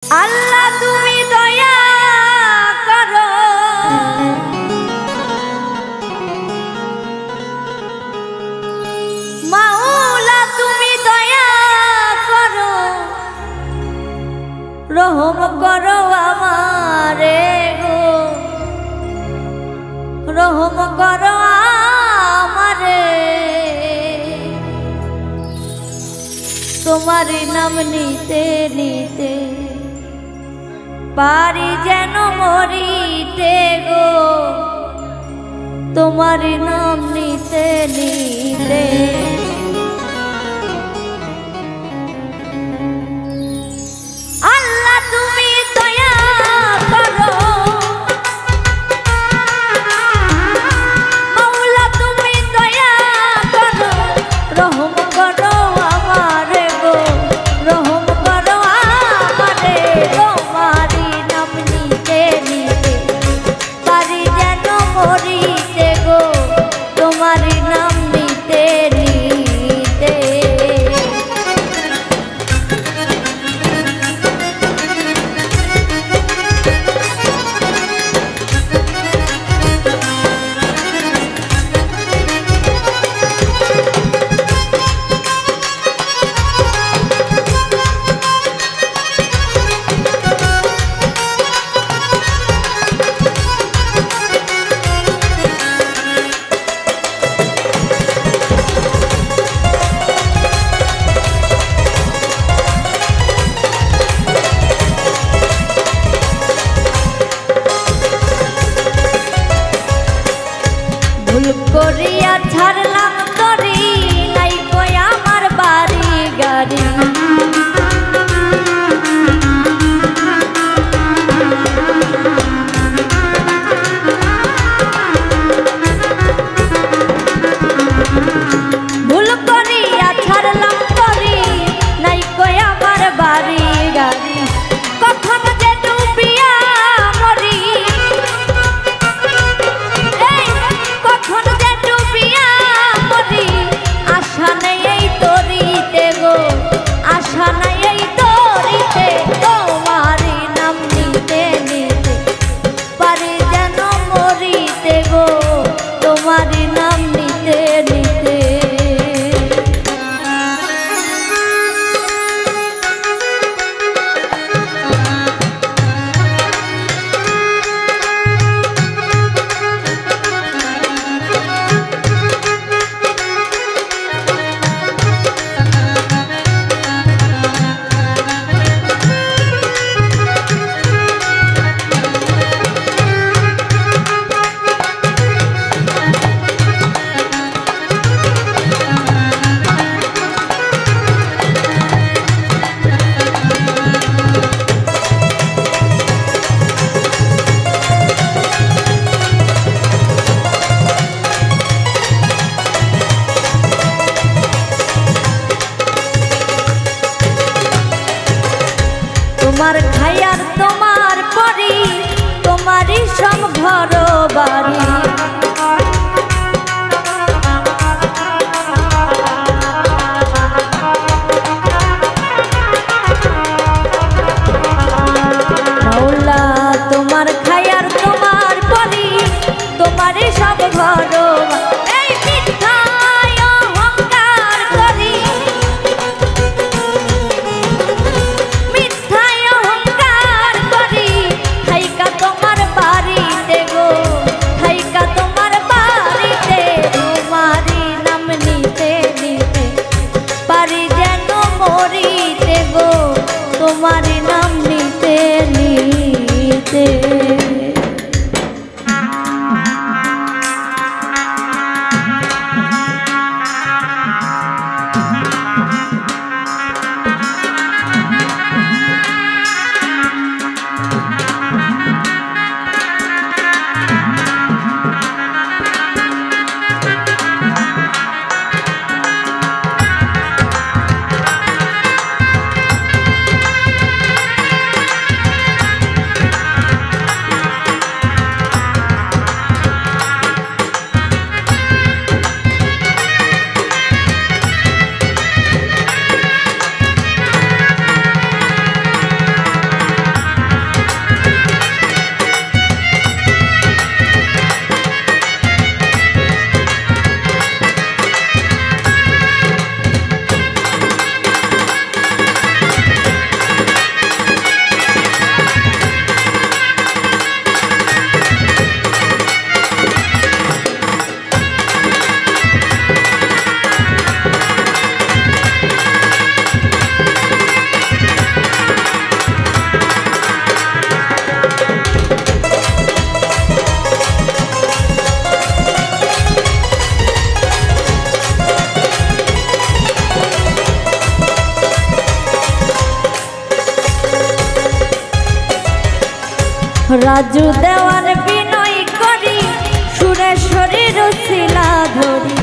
আল্লাহ তুমি দয়া করো, মাওলা তুমি দয়া করো, রহম করো আমারে গো, রহম করো আমারে। তোমার নাম নিতে নিতে পারি যেন মরিতে গো, তোমার নাম নিতে নিতে। আল্লাহ তুমি দয়া করো, মাওলা তুমি দয়া করো, রহম করো আমারে গো, রহম করো আমারে। তোমারি নাম নিতে নিতে পারি যেন মরিতে গো, তোমারি নাম নিতে নিতে। ভুল করিয়া ছাড়লাম তরি, নাই কই আমার বাড়ি গাড়ি। ভুল করিয়া ছাড়লাম তরি, নাই কই আমার বাড়ি গাড়ি। কখন যে ডুবিয়া মরি, কখন যে ডুবিয়া মরি, আশা নেই এই তরিতে গো, আশা নাই এই তরিতে। তোমারি নাম নিতে নিতে পারি যেন মরিতে গো, তোমারি নাম নিতে নিতে। তোমার খায়ার তোমার পরি, তোমারই সব ঘর বাড়ি। মাওলা তোমার খায়ার তোমার পরি, তোমারই সব ঘর বাড়ি। তোমার নাম নিতে নিতে রাজু দেওয়ার বিনয় করি সুরেশ্বরীর শিলা ধরি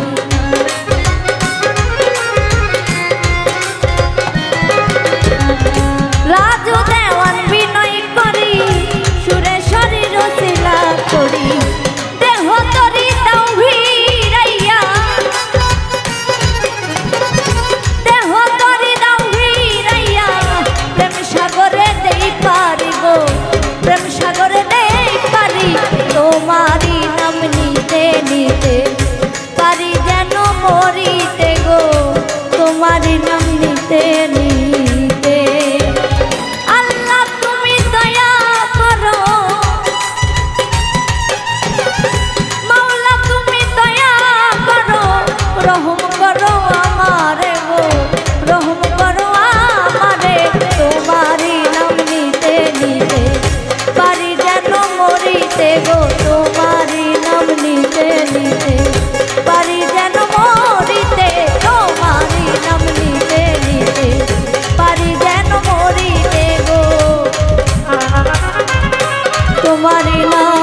রাজু দেওয়ার বিনয় করি সুরেশ্বরীর শিলা করি দেহ তরি দাও ভিড়াইয়া দেহ তরি দাও ভিড়াইয়া প্রেম সাগরে দেই পারিব প্রেম সাগরে দেই পারি তোমারি নাম নিতে নিতে পারি যেন মরিতে গো তোমারি নাম নিতে নিতে আল্লাহ তুমি দয়া করো মাওলা তুমি দয়া করো রহম করো আমারে গো রহম করো আমারে তোমারি নাম নিতে নিতে পারি যেন মরিতে গো তোমারি নাম নিতে নিতে পারি যেন মরিতে তোমারি নাম নিতে নিতে পারি যেন মরিতে গো তোমারি নাম